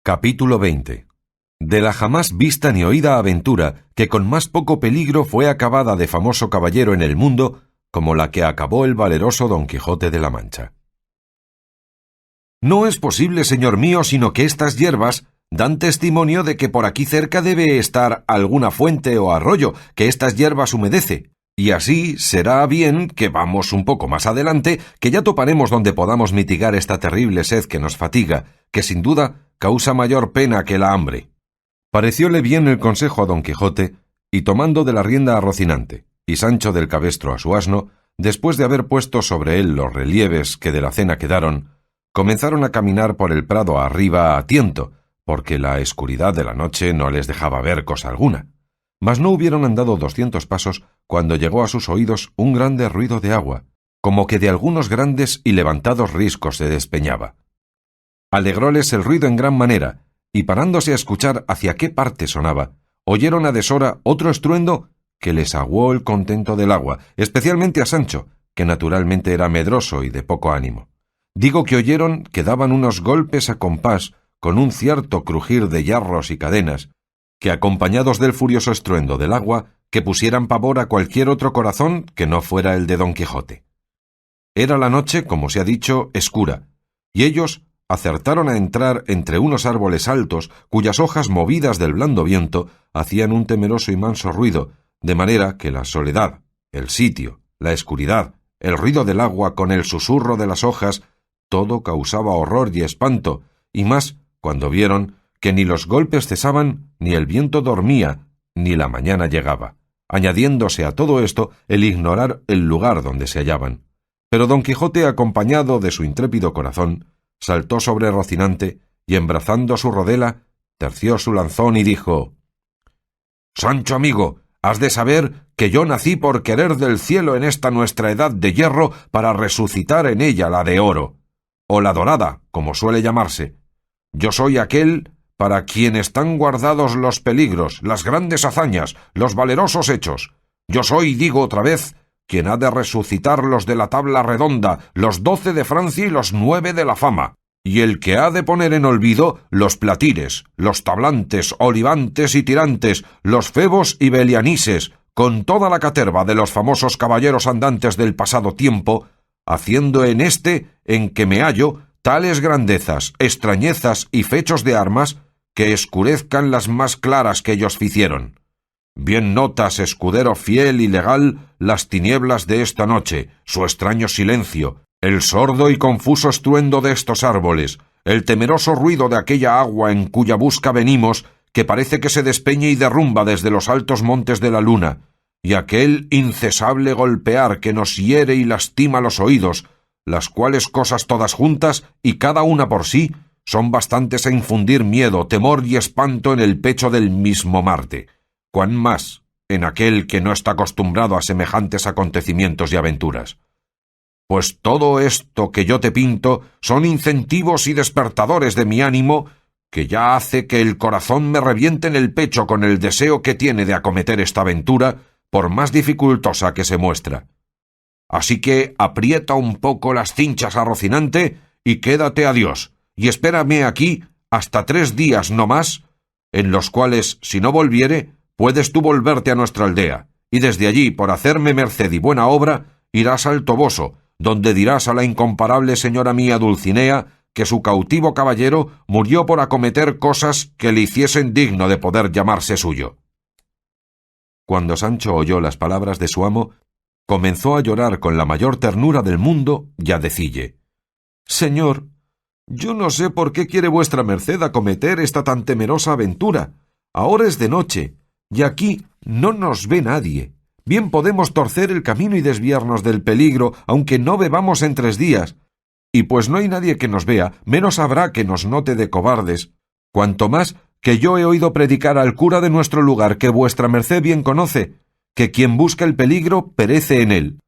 Capítulo 20. De la jamás vista ni oída aventura que con más poco peligro fue acabada de famoso caballero en el mundo como la que acabó el valeroso Don Quijote de la Mancha. No es posible, señor mío, sino que estas hierbas dan testimonio de que por aquí cerca debe estar alguna fuente o arroyo que estas hierbas humedece, y así será bien que vamos un poco más adelante, que ya toparemos donde podamos mitigar esta terrible sed que nos fatiga, que sin duda causa mayor pena que la hambre. Parecióle bien el consejo a Don Quijote, y tomando de la rienda a Rocinante, y Sancho del cabestro a su asno, después de haber puesto sobre él los relieves que de la cena quedaron, comenzaron a caminar por el prado arriba a tiento, porque la escuridad de la noche no les dejaba ver cosa alguna. Mas no hubieron andado 200 pasos cuando llegó a sus oídos un grande ruido de agua, como que de algunos grandes y levantados riscos se despeñaba. Alegróles el ruido en gran manera, y parándose a escuchar hacia qué parte sonaba, oyeron a deshora otro estruendo que les aguó el contento del agua, especialmente a Sancho, que naturalmente era medroso y de poco ánimo. Digo que oyeron que daban unos golpes a compás con un cierto crujir de yarros y cadenas, que acompañados del furioso estruendo del agua, que pusieran pavor a cualquier otro corazón que no fuera el de Don Quijote. Era la noche, como se ha dicho, escura, y ellos acertaron a entrar entre unos árboles altos, cuyas hojas movidas del blando viento hacían un temeroso y manso ruido, de manera que la soledad, el sitio, la escuridad, el ruido del agua con el susurro de las hojas, todo causaba horror y espanto, y más cuando vieron que ni los golpes cesaban, ni el viento dormía, ni la mañana llegaba, añadiéndose a todo esto el ignorar el lugar donde se hallaban. Pero Don Quijote, acompañado de su intrépido corazón, saltó sobre Rocinante y, embrazando su rodela, terció su lanzón y dijo: «Sancho amigo, has de saber que yo nací por querer del cielo en esta nuestra edad de hierro para resucitar en ella la de oro, o la dorada, como suele llamarse. Yo soy aquel para quien están guardados los peligros, las grandes hazañas, los valerosos hechos. Yo soy, digo otra vez, quien ha de resucitar los de la tabla redonda, los 12 de Francia y los 9 de la fama, y el que ha de poner en olvido los platires, los tablantes, olivantes y tirantes, los febos y belianises, con toda la caterva de los famosos caballeros andantes del pasado tiempo, haciendo en este en que me hallo tales grandezas, extrañezas y fechos de armas que escurezcan las más claras que ellos ficieron. Bien notas, escudero fiel y legal, las tinieblas de esta noche, su extraño silencio, el sordo y confuso estruendo de estos árboles, el temeroso ruido de aquella agua en cuya busca venimos, que parece que se despeña y derrumba desde los altos montes de la luna, y aquel incesable golpear que nos hiere y lastima los oídos, las cuales cosas todas juntas y cada una por sí son bastantes a infundir miedo, temor y espanto en el pecho del mismo Marte, cuán más en aquel que no está acostumbrado a semejantes acontecimientos y aventuras. Pues todo esto que yo te pinto son incentivos y despertadores de mi ánimo, que ya hace que el corazón me reviente en el pecho con el deseo que tiene de acometer esta aventura, por más dificultosa que se muestra. Así que aprieta un poco las cinchas a Rocinante y quédate a Dios, y espérame aquí hasta 3 días no más, en los cuales, si no volviere, puedes tú volverte a nuestra aldea, y desde allí, por hacerme merced y buena obra, irás al Toboso, donde dirás a la incomparable señora mía Dulcinea que su cautivo caballero murió por acometer cosas que le hiciesen digno de poder llamarse suyo». Cuando Sancho oyó las palabras de su amo, comenzó a llorar con la mayor ternura del mundo y a decille: «Señor, yo no sé por qué quiere vuestra merced acometer esta tan temerosa aventura. Ahora es de noche, y aquí no nos ve nadie. Bien podemos torcer el camino y desviarnos del peligro, aunque no bebamos en 3 días. Y pues no hay nadie que nos vea, menos habrá que nos note de cobardes. Cuanto más que yo he oído predicar al cura de nuestro lugar, que vuestra merced bien conoce, que quien busca el peligro perece en él.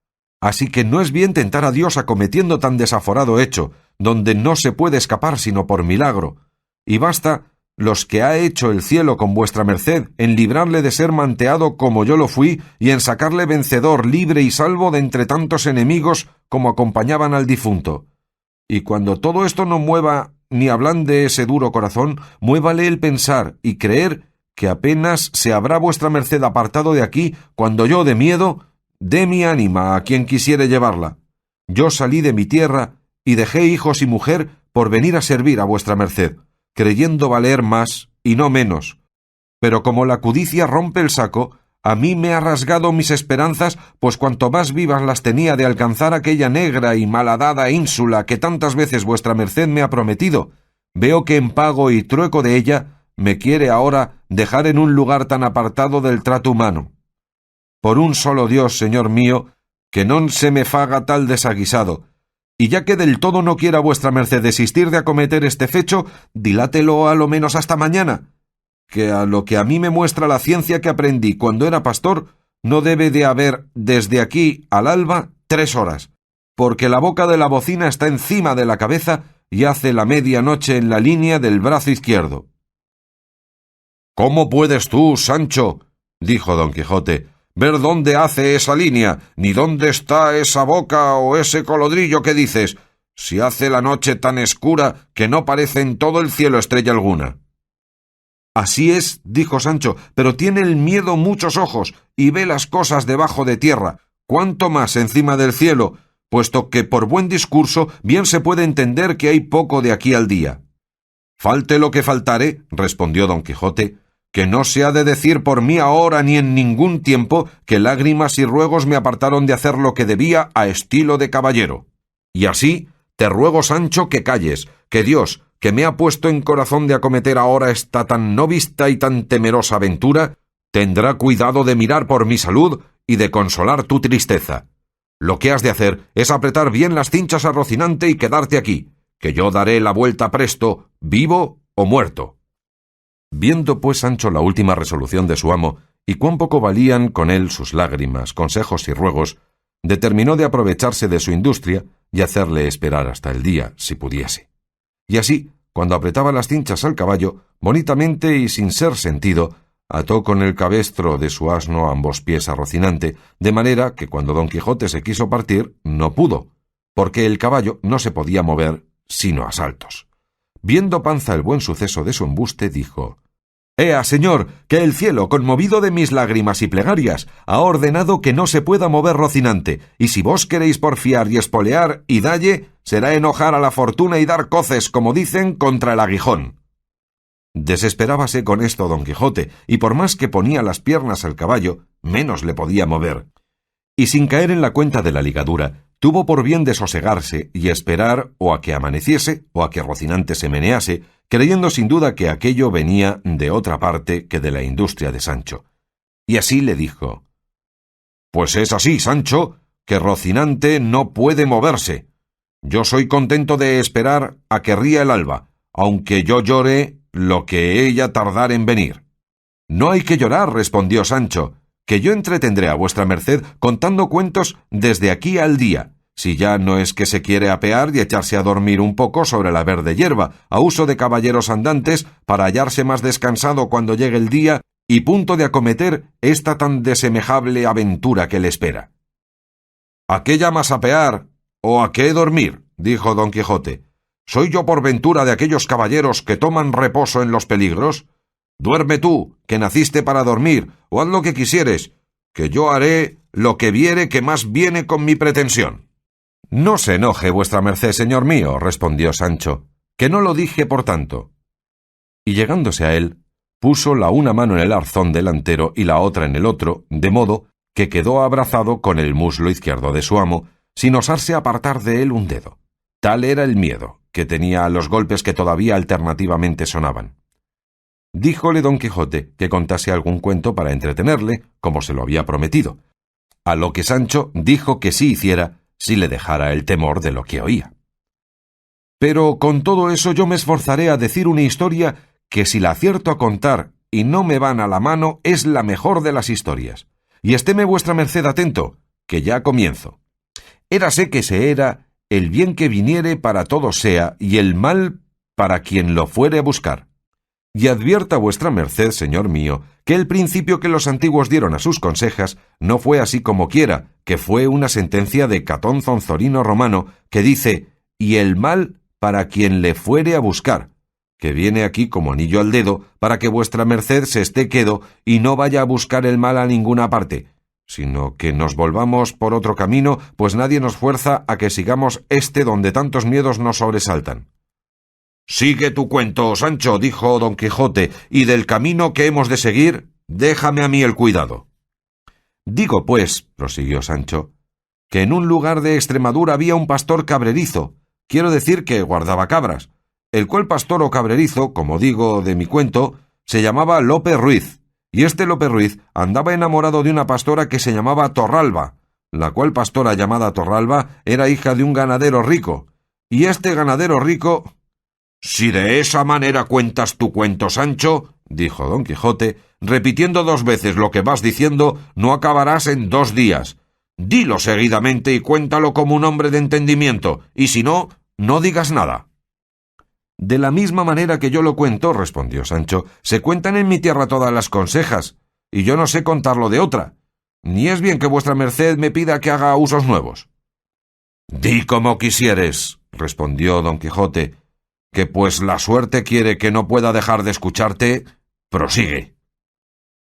Así que no es bien tentar a Dios acometiendo tan desaforado hecho, donde no se puede escapar sino por milagro. Y basta los que ha hecho el cielo con vuestra merced en librarle de ser manteado como yo lo fui, y en sacarle vencedor, libre y salvo de entre tantos enemigos como acompañaban al difunto. Y cuando todo esto no mueva ni ablande ese duro corazón, muévale el pensar y creer que apenas se habrá vuestra merced apartado de aquí, cuando yo, de miedo, dé mi ánima a quien quisiere llevarla. Yo salí de mi tierra y dejé hijos y mujer por venir a servir a vuestra merced, creyendo valer más y no menos. Pero como la codicia rompe el saco, a mí me ha rasgado mis esperanzas, pues cuanto más vivas las tenía de alcanzar aquella negra y malhadada ínsula que tantas veces vuestra merced me ha prometido, veo que en pago y trueco de ella me quiere ahora dejar en un lugar tan apartado del trato humano. Por un solo Dios, señor mío, que non se me faga tal desaguisado, y ya que del todo no quiera vuestra merced desistir de acometer este fecho, dilátelo a lo menos hasta mañana, que a lo que a mí me muestra la ciencia que aprendí cuando era pastor, no debe de haber desde aquí al alba 3 horas, porque la boca de la bocina está encima de la cabeza y hace la medianoche en la línea del brazo izquierdo. «¿Cómo puedes tú, Sancho?» dijo don Quijote, «ver dónde hace esa línea, ni dónde está esa boca o ese colodrillo que dices, si hace la noche tan escura que no parece en todo el cielo estrella alguna?» «Así es», dijo Sancho, «pero tiene el miedo muchos ojos y ve las cosas debajo de tierra, cuánto más encima del cielo, puesto que por buen discurso bien se puede entender que hay poco de aquí al día». «Falte lo que faltare», respondió don Quijote, «que no se ha de decir por mí ahora ni en ningún tiempo que lágrimas y ruegos me apartaron de hacer lo que debía a estilo de caballero. Y así te ruego, Sancho, que calles, que Dios, que me ha puesto en corazón de acometer ahora esta tan no vista y tan temerosa aventura, tendrá cuidado de mirar por mi salud y de consolar tu tristeza. Lo que has de hacer es apretar bien las cinchas a Rocinante y quedarte aquí, que yo daré la vuelta presto, vivo o muerto». Viendo pues Sancho la última resolución de su amo, y cuán poco valían con él sus lágrimas, consejos y ruegos, determinó de aprovecharse de su industria y hacerle esperar hasta el día, si pudiese. Y así, cuando apretaba las cinchas al caballo, bonitamente y sin ser sentido, ató con el cabestro de su asno ambos pies a Rocinante, de manera que cuando don Quijote se quiso partir, no pudo, porque el caballo no se podía mover sino a saltos. Viendo Panza el buen suceso de su embuste, dijo: «Ea, señor, que el cielo, conmovido de mis lágrimas y plegarias, ha ordenado que no se pueda mover Rocinante, y si vos queréis porfiar y espolear y dalle, será enojar a la fortuna y dar coces, como dicen, contra el aguijón». Desesperábase con esto don Quijote, y por más que ponía las piernas al caballo, menos le podía mover. Y sin caer en la cuenta de la ligadura, tuvo por bien de sosegarse y esperar o a que amaneciese o a que Rocinante se menease, creyendo sin duda que aquello venía de otra parte que de la industria de Sancho. Y así le dijo: «Pues es así, Sancho, que Rocinante no puede moverse. Yo soy contento de esperar a que ría el alba, aunque yo llore lo que ella tardar en venir». «No hay que llorar», respondió Sancho, «que yo entretendré a vuestra merced contando cuentos desde aquí al día, si ya no es que se quiere apear y echarse a dormir un poco sobre la verde hierba, a uso de caballeros andantes, para hallarse más descansado cuando llegue el día y punto de acometer esta tan desemejable aventura que le espera». «¿A qué llamas apear o a qué dormir?», dijo don Quijote. «¿Soy yo por ventura de aquellos caballeros que toman reposo en los peligros? Duerme tú, que naciste para dormir, o haz lo que quisieres, que yo haré lo que viere que más viene con mi pretensión». «No se enoje vuestra merced, señor mío», respondió Sancho, «que no lo dije por tanto». Y llegándose a él, puso la una mano en el arzón delantero y la otra en el otro, de modo que quedó abrazado con el muslo izquierdo de su amo, sin osarse apartar de él un dedo. Tal era el miedo que tenía a los golpes que todavía alternativamente sonaban. Díjole don Quijote que contase algún cuento para entretenerle, como se lo había prometido, a lo que Sancho dijo que sí hiciera si le dejara el temor de lo que oía. «Pero con todo eso yo me esforzaré a decir una historia que si la acierto a contar y no me van a la mano es la mejor de las historias. Y estéme vuestra merced atento, que ya comienzo. Érase que se era el bien que viniere para todos sea y el mal para quien lo fuere a buscar. Y advierta vuestra merced, señor mío, que el principio que los antiguos dieron a sus consejas no fue así como quiera, que fue una sentencia de Catón Zonzorino Romano, que dice: y el mal para quien le fuere a buscar, que viene aquí como anillo al dedo, para que vuestra merced se esté quedo y no vaya a buscar el mal a ninguna parte, sino que nos volvamos por otro camino, pues nadie nos fuerza a que sigamos donde tantos miedos nos sobresaltan. Sigue tu cuento, Sancho, dijo don Quijote, y del camino que hemos de seguir, déjame a mí el cuidado. Digo, pues, prosiguió Sancho, que en un lugar de Extremadura había un pastor cabrerizo, quiero decir que guardaba cabras, el cual pastor o cabrerizo, como digo de mi cuento, se llamaba Lope Ruiz, y este Lope Ruiz andaba enamorado de una pastora que se llamaba Torralba, la cual pastora llamada Torralba era hija de un ganadero rico, y este ganadero rico... «Si de esa manera cuentas tu cuento, Sancho», dijo don Quijote, «repitiendo 2 veces lo que vas diciendo, no acabarás en 2 días. Dilo seguidamente y cuéntalo como un hombre de entendimiento, y si no, no digas nada». «De la misma manera que yo lo cuento», respondió Sancho, «se cuentan en mi tierra todas las consejas, y yo no sé contarlo de otra, ni es bien que vuestra merced me pida que haga usos nuevos». «Di como quisieres», respondió don Quijote, «que pues la suerte quiere que no pueda dejar de escucharte, prosigue».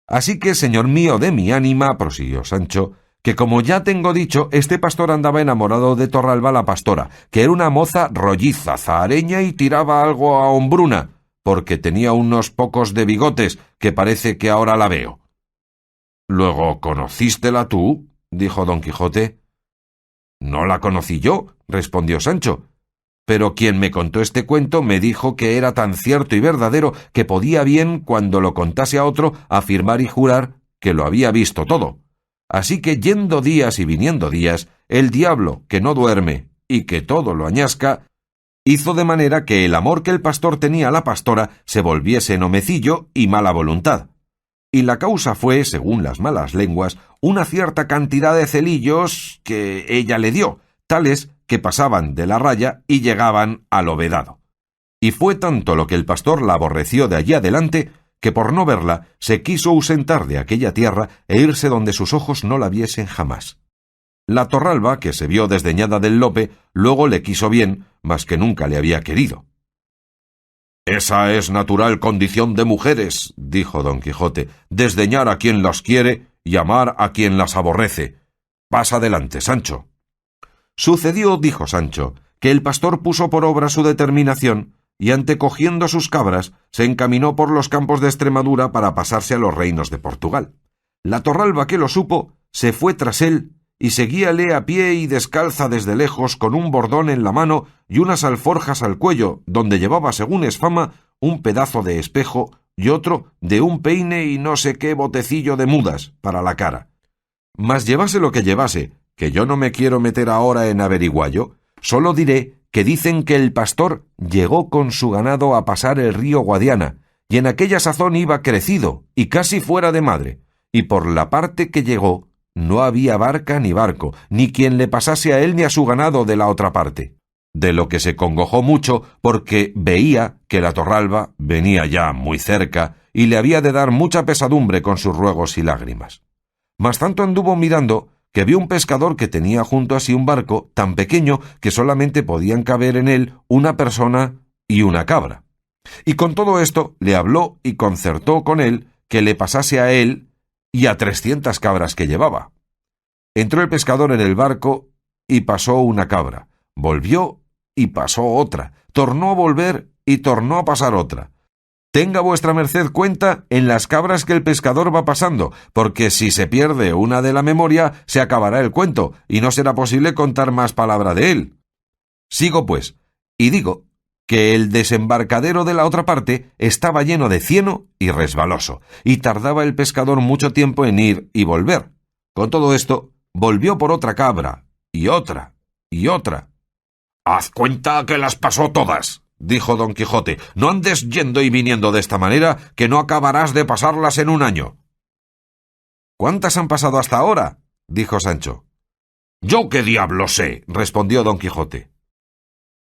«Así que, señor mío de mi ánima», prosiguió Sancho, «que como ya tengo dicho, este pastor andaba enamorado de Torralba la pastora, que era una moza rolliza, zahareña y tiraba algo a hombruna, porque tenía unos pocos de bigotes, que parece que ahora la veo». «¿Luego conocístela tú?», dijo don Quijote. «No la conocí yo», respondió Sancho, «pero quien me contó este cuento me dijo que era tan cierto y verdadero que podía bien, cuando lo contase a otro, afirmar y jurar que lo había visto todo. Así que yendo días y viniendo días, el diablo, que no duerme y que todo lo añasca, hizo de manera que el amor que el pastor tenía a la pastora se volviese nomecillo y mala voluntad. Y la causa fue, según las malas lenguas, una cierta cantidad de celillos que ella le dio, tales que pasaban de la raya y llegaban al vedado. Y fue tanto lo que el pastor la aborreció de allí adelante, que por no verla se quiso ausentar de aquella tierra e irse donde sus ojos no la viesen jamás. La Torralba, que se vio desdeñada del Lope, luego le quiso bien, mas que nunca le había querido. «Esa es natural condición de mujeres», dijo don Quijote, «desdeñar a quien las quiere y amar a quien las aborrece. Pasa adelante, Sancho». Sucedió, dijo Sancho, que el pastor puso por obra su determinación y, antecogiendo sus cabras, se encaminó por los campos de Extremadura para pasarse a los reinos de Portugal. La Torralba, que lo supo, se fue tras él y seguíale a pie y descalza desde lejos, con un bordón en la mano y unas alforjas al cuello, donde llevaba, según es fama, un pedazo de espejo y otro de un peine y no sé qué botecillo de mudas para la cara. Mas llevase lo que llevase, que yo no me quiero meter ahora en averiguallo, solo diré que dicen que el pastor llegó con su ganado a pasar el río Guadiana, y en aquella sazón iba crecido y casi fuera de madre, y por la parte que llegó no había barca ni barco, ni quien le pasase a él ni a su ganado de la otra parte, de lo que se congojó mucho porque veía que la Torralba venía ya muy cerca y le había de dar mucha pesadumbre con sus ruegos y lágrimas. Mas tanto anduvo mirando que vio un pescador que tenía junto a sí un barco tan pequeño que solamente podían caber en él una persona y una cabra. Y con todo esto le habló y concertó con él que le pasase a él y a 300 cabras que llevaba. Entró el pescador en el barco y pasó una cabra, volvió y pasó otra, tornó a volver y tornó a pasar otra. Tenga vuestra merced cuenta en las cabras que el pescador va pasando, porque si se pierde una de la memoria, se acabará el cuento, y no será posible contar más palabra de él. Sigo, pues, y digo que el desembarcadero de la otra parte estaba lleno de cieno y resbaloso, y tardaba el pescador mucho tiempo en ir y volver. Con todo esto, volvió por otra cabra, y otra, y otra. «Haz cuenta que las pasó todas», dijo don Quijote, «no andes yendo y viniendo de esta manera, que no acabarás de pasarlas en un año». «¿Cuántas han pasado hasta ahora?», dijo Sancho. «Yo qué diablo sé», respondió don Quijote.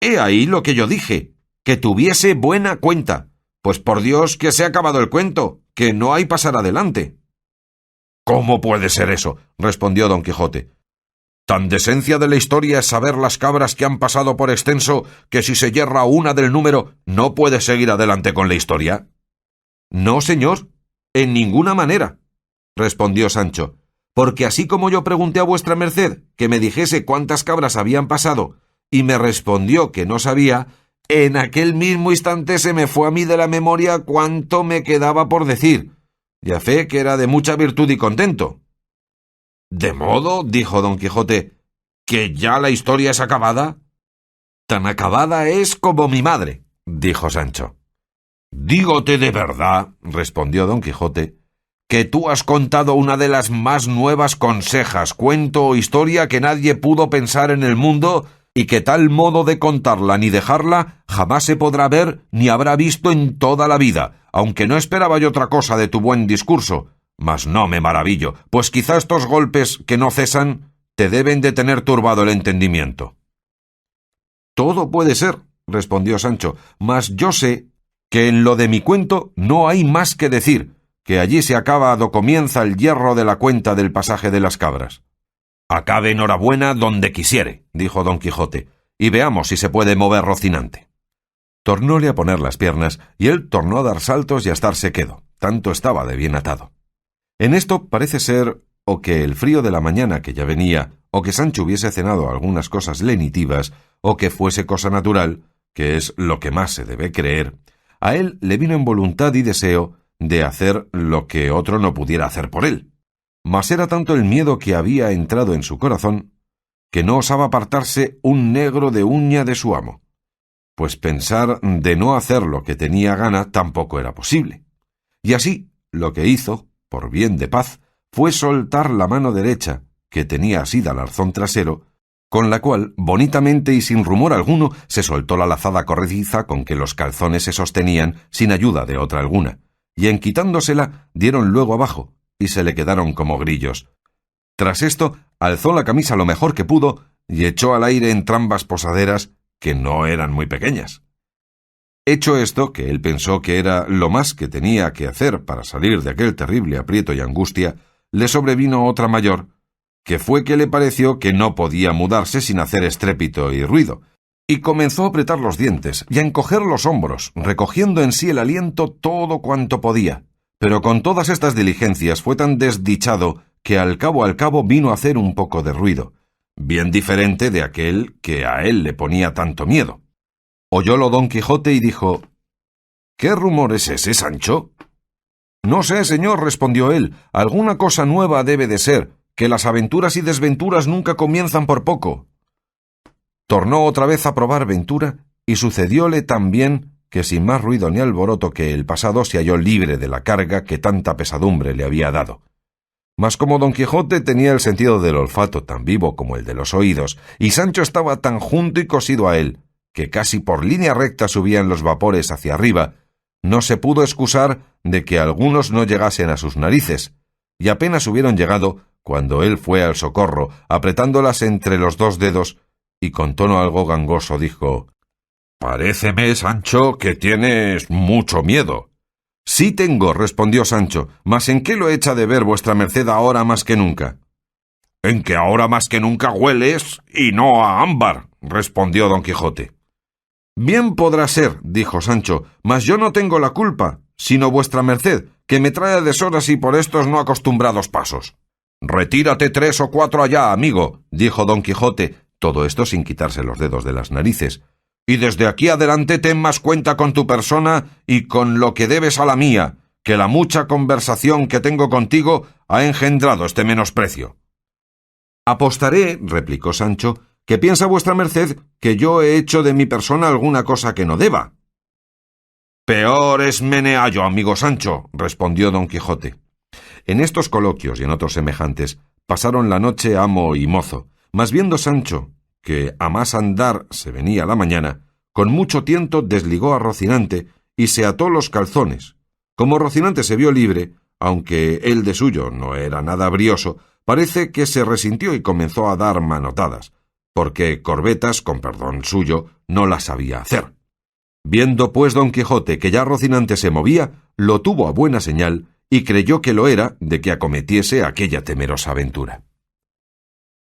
«He ahí lo que yo dije, que tuviese buena cuenta, pues por Dios que se ha acabado el cuento, que no hay pasar adelante». «¿Cómo puede ser eso?», respondió don Quijote. Tan decencia de la historia es saber las cabras que han pasado por extenso, que si se yerra una del número, no puede seguir adelante con la historia. No, señor, en ninguna manera, respondió Sancho, porque así como yo pregunté a vuestra merced que me dijese cuántas cabras habían pasado, y me respondió que no sabía, en aquel mismo instante se me fue a mí de la memoria cuánto me quedaba por decir, y a fe que era de mucha virtud y contento. —¿De modo, dijo don Quijote, que ya la historia es acabada? —Tan acabada es como mi madre —dijo Sancho. —Dígote de verdad —respondió don Quijote— que tú has contado una de las más nuevas consejas, cuento o historia que nadie pudo pensar en el mundo, y que tal modo de contarla ni dejarla jamás se podrá ver ni habrá visto en toda la vida, aunque no esperaba yo otra cosa de tu buen discurso. Mas no me maravillo, pues quizá estos golpes que no cesan te deben de tener turbado el entendimiento. —Todo puede ser —respondió Sancho—, mas yo sé que en lo de mi cuento no hay más que decir, que allí se acaba do comienza el hierro de la cuenta del pasaje de las cabras. —Acabe enhorabuena donde quisiere —dijo don Quijote—, y veamos si se puede mover Rocinante. Tornóle a poner las piernas, y él tornó a dar saltos y a estarse quedo, tanto estaba de bien atado. En esto parece ser o que el frío de la mañana que ya venía, o que Sancho hubiese cenado algunas cosas lenitivas, o que fuese cosa natural, que es lo que más se debe creer, a él le vino en voluntad y deseo de hacer lo que otro no pudiera hacer por él. Mas era tanto el miedo que había entrado en su corazón, que no osaba apartarse un negro de uña de su amo, pues pensar de no hacer lo que tenía gana tampoco era posible. Y así, lo que hizo, por bien de paz, fue soltar la mano derecha, que tenía asida al arzón trasero, con la cual, bonitamente y sin rumor alguno, se soltó la lazada corrediza con que los calzones se sostenían sin ayuda de otra alguna, y en quitándosela dieron luego abajo, y se le quedaron como grillos. Tras esto, alzó la camisa lo mejor que pudo, y echó al aire entrambas posaderas, que no eran muy pequeñas. Hecho esto, que él pensó que era lo más que tenía que hacer para salir de aquel terrible aprieto y angustia, le sobrevino otra mayor, que fue que le pareció que no podía mudarse sin hacer estrépito y ruido, y comenzó a apretar los dientes y a encoger los hombros, recogiendo en sí el aliento todo cuanto podía. Pero con todas estas diligencias fue tan desdichado que al cabo vino a hacer un poco de ruido, bien diferente de aquel que a él le ponía tanto miedo. Oyólo don Quijote y dijo: —¿Qué rumor es ese, Sancho? —No sé, señor —respondió él—, alguna cosa nueva debe de ser, que las aventuras y desventuras nunca comienzan por poco. Tornó otra vez a probar ventura, y sucedióle también que sin más ruido ni alboroto que el pasado se halló libre de la carga que tanta pesadumbre le había dado. Mas como don Quijote tenía el sentido del olfato tan vivo como el de los oídos, y Sancho estaba tan junto y cosido a él, que casi por línea recta subían los vapores hacia arriba, no se pudo excusar de que algunos no llegasen a sus narices, y apenas hubieron llegado cuando él fue al socorro, apretándolas entre los dos dedos, y con tono algo gangoso dijo: —Paréceme, Sancho, que tienes mucho miedo. —Sí tengo —respondió Sancho—, mas ¿en qué lo echa de ver vuestra merced ahora más que nunca? —En que ahora más que nunca hueles, y no a ámbar —respondió don Quijote. —Bien podrá ser —dijo Sancho—, mas yo no tengo la culpa, sino vuestra merced, que me trae a deshoras y por estos no acostumbrados pasos. —Retírate 3 o 4 allá, amigo —dijo don Quijote, todo esto sin quitarse los dedos de las narices—, y desde aquí adelante ten más cuenta con tu persona y con lo que debes a la mía, que la mucha conversación que tengo contigo ha engendrado este menosprecio. —Apostaré —replicó Sancho— que piensa vuestra merced que yo he hecho de mi persona alguna cosa que no deba. —Peor es meneallo, amigo Sancho —respondió don Quijote. En estos coloquios y en otros semejantes pasaron la noche amo y mozo, mas viendo Sancho que a más andar se venía la mañana, con mucho tiento desligó a Rocinante y se ató los calzones. Como Rocinante se vio libre, aunque él de suyo no era nada brioso, parece que se resintió y comenzó a dar manotadas, porque corbetas, con perdón suyo, no las sabía hacer. Viendo pues don Quijote que ya Rocinante se movía, lo tuvo a buena señal y creyó que lo era de que acometiese aquella temerosa aventura.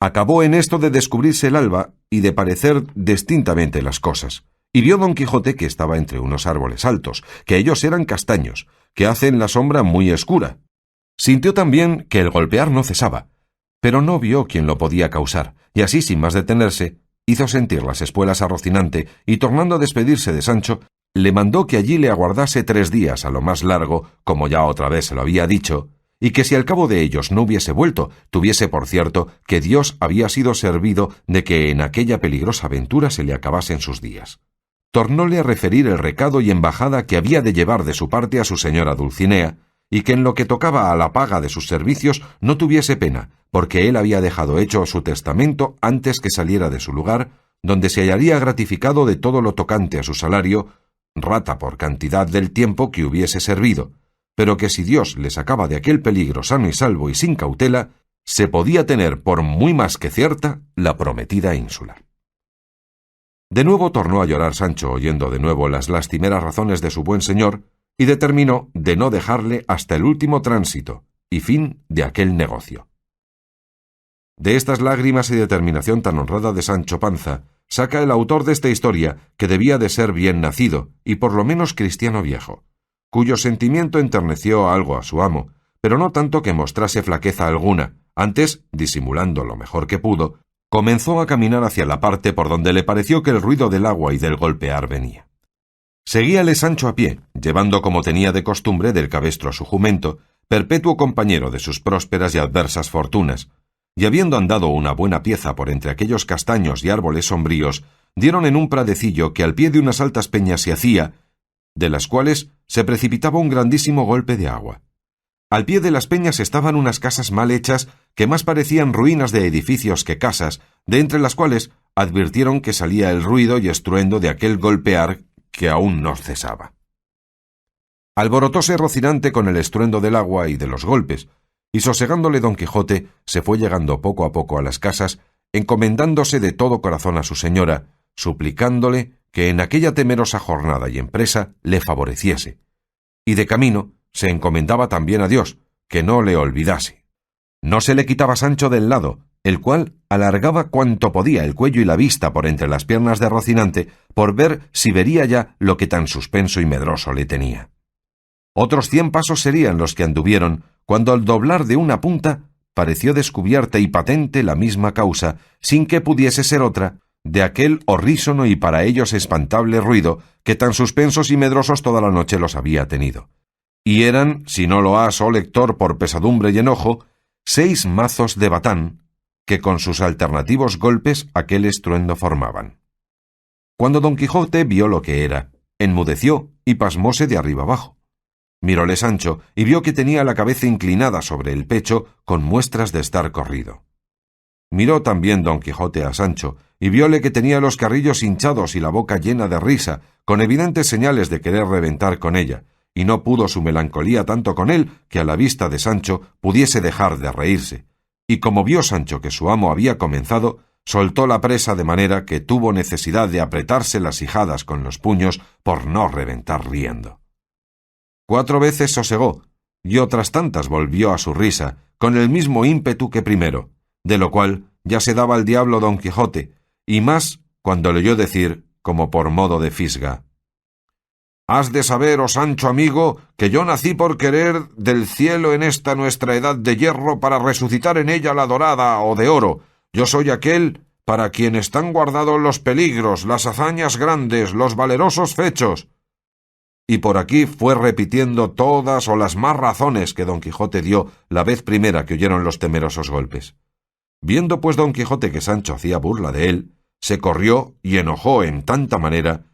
Acabó en esto de descubrirse el alba y de parecer distintamente las cosas, y vio don Quijote que estaba entre unos árboles altos, que ellos eran castaños, que hacen la sombra muy escura. Sintió también que el golpear no cesaba, pero no vio quién lo podía causar, y así, sin más detenerse, hizo sentir las espuelas a Rocinante, y tornando a despedirse de Sancho, le mandó que allí le aguardase 3 días a lo más largo, como ya otra vez se lo había dicho, y que si al cabo de ellos no hubiese vuelto, tuviese por cierto que Dios había sido servido de que en aquella peligrosa aventura se le acabasen sus días. Tornóle a referir el recado y embajada que había de llevar de su parte a su señora Dulcinea, y que en lo que tocaba a la paga de sus servicios no tuviese pena, porque él había dejado hecho su testamento antes que saliera de su lugar, donde se hallaría gratificado de todo lo tocante a su salario, rata por cantidad del tiempo que hubiese servido, pero que si Dios le sacaba de aquel peligro sano y salvo y sin cautela, se podía tener por muy más que cierta la prometida ínsula. De nuevo tornó a llorar Sancho, oyendo de nuevo las lastimeras razones de su buen señor, y determinó de no dejarle hasta el último tránsito y fin de aquel negocio. De estas lágrimas y determinación tan honrada de Sancho Panza, saca el autor de esta historia que debía de ser bien nacido y por lo menos cristiano viejo, cuyo sentimiento enterneció algo a su amo, pero no tanto que mostrase flaqueza alguna. Antes, disimulando lo mejor que pudo, comenzó a caminar hacia la parte por donde le pareció que el ruido del agua y del golpear venía. Seguíale Sancho a pie, llevando como tenía de costumbre del cabestro a su jumento, perpetuo compañero de sus prósperas y adversas fortunas, y habiendo andado una buena pieza por entre aquellos castaños y árboles sombríos, dieron en un pradecillo que al pie de unas altas peñas se hacía, de las cuales se precipitaba un grandísimo golpe de agua. Al pie de las peñas estaban unas casas mal hechas que más parecían ruinas de edificios que casas, de entre las cuales advirtieron que salía el ruido y estruendo de aquel golpear que aún no cesaba. Alborotóse Rocinante con el estruendo del agua y de los golpes, y sosegándole don Quijote se fue llegando poco a poco a las casas, encomendándose de todo corazón a su señora, suplicándole que en aquella temerosa jornada y empresa le favoreciese, y de camino se encomendaba también a Dios, que no le olvidase. No se le quitaba Sancho del lado, el cual alargaba cuanto podía el cuello y la vista por entre las piernas de Rocinante, por ver si vería ya lo que tan suspenso y medroso le tenía. Otros 100 pasos serían los que anduvieron, cuando al doblar de una punta pareció descubierta y patente la misma causa, sin que pudiese ser otra, de aquel horrísono y para ellos espantable ruido que tan suspensos y medrosos toda la noche los había tenido. Y eran, si no lo has, oh lector, por pesadumbre y enojo, 6 mazos de batán, que con sus alternativos golpes aquel estruendo formaban. Cuando don Quijote vio lo que era, enmudeció y pasmóse de arriba abajo. Miróle Sancho y vio que tenía la cabeza inclinada sobre el pecho con muestras de estar corrido. Miró también don Quijote a Sancho y vióle que tenía los carrillos hinchados y la boca llena de risa, con evidentes señales de querer reventar con ella, y no pudo su melancolía tanto con él que a la vista de Sancho pudiese dejar de reírse, y como vio Sancho que su amo había comenzado, soltó la presa de manera que tuvo necesidad de apretarse las ijadas con los puños por no reventar riendo. 4 veces sosegó, y otras tantas volvió a su risa, con el mismo ímpetu que primero, de lo cual ya se daba al diablo don Quijote, y más cuando le oyó decir, como por modo de fisga: «Has de saber, oh Sancho amigo, que yo nací por querer del cielo en esta nuestra edad de hierro para resucitar en ella la dorada o de oro. Yo soy aquel para quien están guardados los peligros, las hazañas grandes, los valerosos fechos». Y por aquí fue repitiendo todas o las más razones que don Quijote dio la vez primera que oyeron los temerosos golpes. Viendo pues don Quijote que Sancho hacía burla de él, se corrió y enojó en tanta manera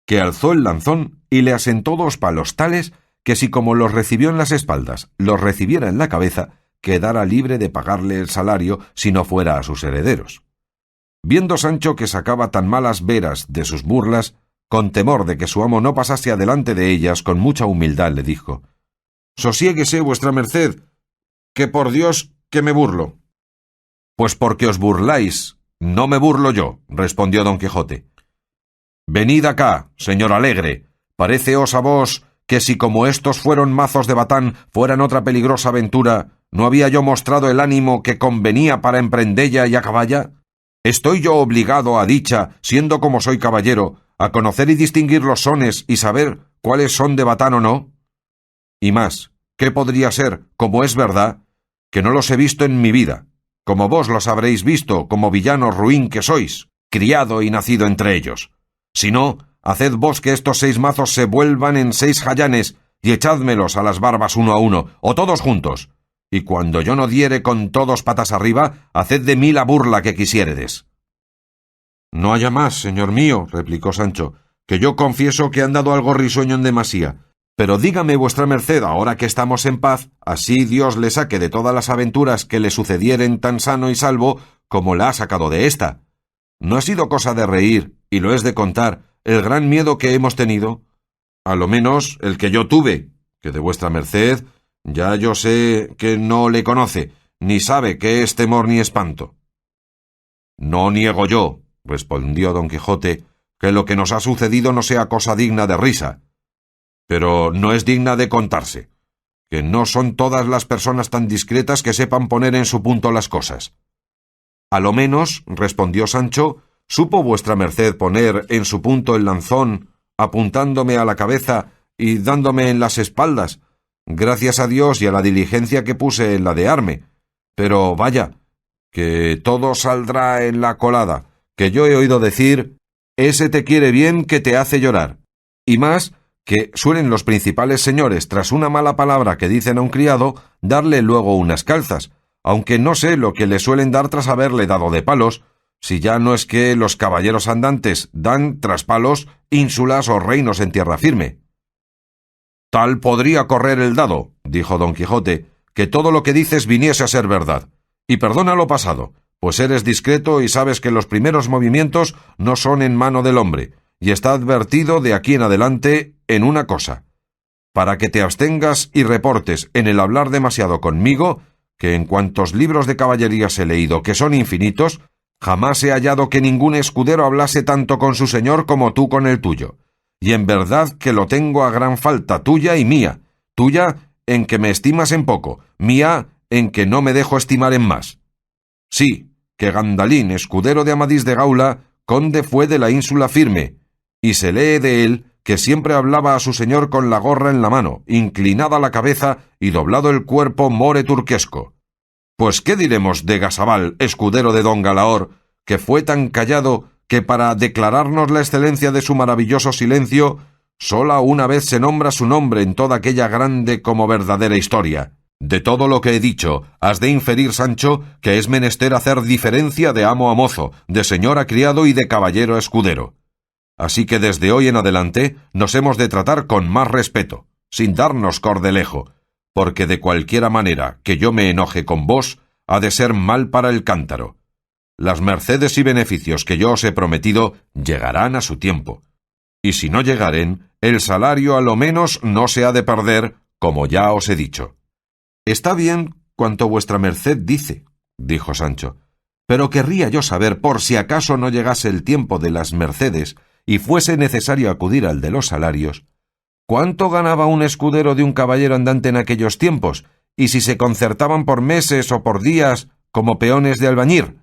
que alzó el lanzón y le asentó 2 palos tales que si como los recibió en las espaldas los recibiera en la cabeza, quedara libre de pagarle el salario si no fuera a sus herederos. Viendo Sancho que sacaba tan malas veras de sus burlas, con temor de que su amo no pasase adelante de ellas, con mucha humildad le dijo: «Sosiéguese vuestra merced, que por Dios que me burlo». «Pues porque os burláis, no me burlo yo», respondió don Quijote. «Venid acá, señor alegre, paréceos a vos que si como estos fueron mazos de batán fueran otra peligrosa aventura, ¿No había yo mostrado el ánimo que convenía para emprendella y acaballa? ¿Estoy yo obligado a dicha, siendo como soy caballero, a conocer y distinguir los sones y saber cuáles son de batán o no? Y más, ¿qué podría ser, como es verdad, que no los he visto en mi vida, como vos los habréis visto, como villano ruin que sois, criado y nacido entre ellos? Si no, haced vos que estos 6 mazos se vuelvan en 6 jayanes y echádmelos a las barbas uno a uno, o todos juntos. Y cuando yo no diere con todos patas arriba, haced de mí la burla que quisiéredes. No haya más, señor mío, replicó Sancho, que yo confieso que he andado algo risueño en demasía. Pero dígame vuestra merced, ahora que estamos en paz, así Dios le saque de todas las aventuras que le sucedieren tan sano y salvo como la ha sacado de esta. ¿No ha sido cosa de reír, y lo es de contar, el gran miedo que hemos tenido? A lo menos el que yo tuve, que de vuestra merced ya yo sé que no le conoce, ni sabe qué es temor ni espanto. No niego yo, respondió don Quijote, que lo que nos ha sucedido no sea cosa digna de risa, pero no es digna de contarse, que no son todas las personas tan discretas que sepan poner en su punto las cosas. A lo menos, respondió Sancho, ¿supo vuestra merced poner en su punto el lanzón, apuntándome a la cabeza y dándome en las espaldas, gracias a Dios y a la diligencia que puse en ladearme? Pero vaya, que todo saldrá en la colada, que yo he oído decir, ese te quiere bien que te hace llorar, y más, que suelen los principales señores, tras una mala palabra que dicen a un criado, darle luego unas calzas, aunque no sé lo que le suelen dar tras haberle dado de palos, si ya no es que los caballeros andantes dan tras palos ínsulas o reinos en tierra firme. Tal podría correr el dado, dijo don Quijote, que todo lo que dices viniese a ser verdad, y perdona lo pasado, pues eres discreto y sabes que los primeros movimientos no son en mano del hombre, y está advertido de aquí en adelante en una cosa, para que te abstengas y reportes en el hablar demasiado conmigo, que en cuantos libros de caballerías he leído, que son infinitos, jamás he hallado que ningún escudero hablase tanto con su señor como tú con el tuyo, y en verdad que lo tengo a gran falta tuya y mía, tuya en que me estimas en poco, mía en que no me dejo estimar en más. Sí, que Gandalín, escudero de Amadís de Gaula, conde fue de la ínsula Firme, y se lee de él que siempre hablaba a su señor con la gorra en la mano, inclinada la cabeza y doblado el cuerpo more turquesco. Pues ¿qué diremos de Gasabal, escudero de don Galaor, que fue tan callado que para declararnos la excelencia de su maravilloso silencio, sola una vez se nombra su nombre en toda aquella grande como verdadera historia? De todo lo que he dicho, has de inferir, Sancho, que es menester hacer diferencia de amo a mozo, de señor a criado y de caballero a escudero. Así que desde hoy en adelante nos hemos de tratar con más respeto, sin darnos cordelejo, porque de cualquiera manera que yo me enoje con vos, ha de ser mal para el cántaro. Las mercedes y beneficios que yo os he prometido llegarán a su tiempo, y si no llegaren, el salario a lo menos no se ha de perder, como ya os he dicho. Está bien cuanto vuestra merced dice, dijo Sancho, pero querría yo saber, por si acaso no llegase el tiempo de las mercedes y fuese necesario acudir al de los salarios, ¿cuánto ganaba un escudero de un caballero andante en aquellos tiempos, y si se concertaban por meses o por días como peones de albañir?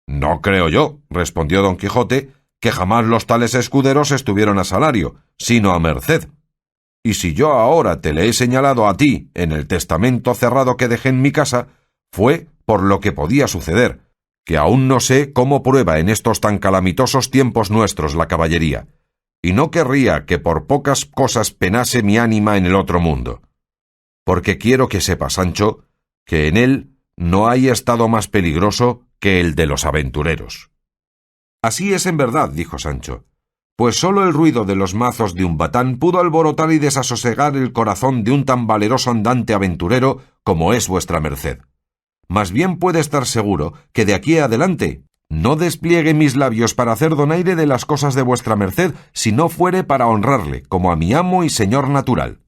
No creo yo, respondió don Quijote, que jamás los tales escuderos estuvieron a salario, sino a merced. Y si yo ahora te le he señalado a ti en el testamento cerrado que dejé en mi casa, fue por lo que podía suceder, que aún no sé cómo prueba en estos tan calamitosos tiempos nuestros la caballería, y no querría que por pocas cosas penase mi ánima en el otro mundo. Porque quiero que sepa, Sancho, que en él no hay estado más peligroso que el de los aventureros. Así es en verdad, dijo Sancho, pues sólo el ruido de los mazos de un batán pudo alborotar y desasosegar el corazón de un tan valeroso andante aventurero como es vuestra merced. Mas bien puede estar seguro que de aquí adelante no despliegue mis labios para hacer donaire de las cosas de vuestra merced, si no fuere para honrarle como a mi amo y señor natural.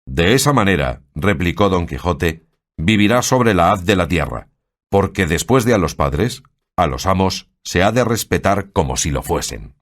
De esa manera, replicó don Quijote, vivirá sobre la haz de la tierra, porque después de a los padres, a los amos se ha de respetar como si lo fuesen.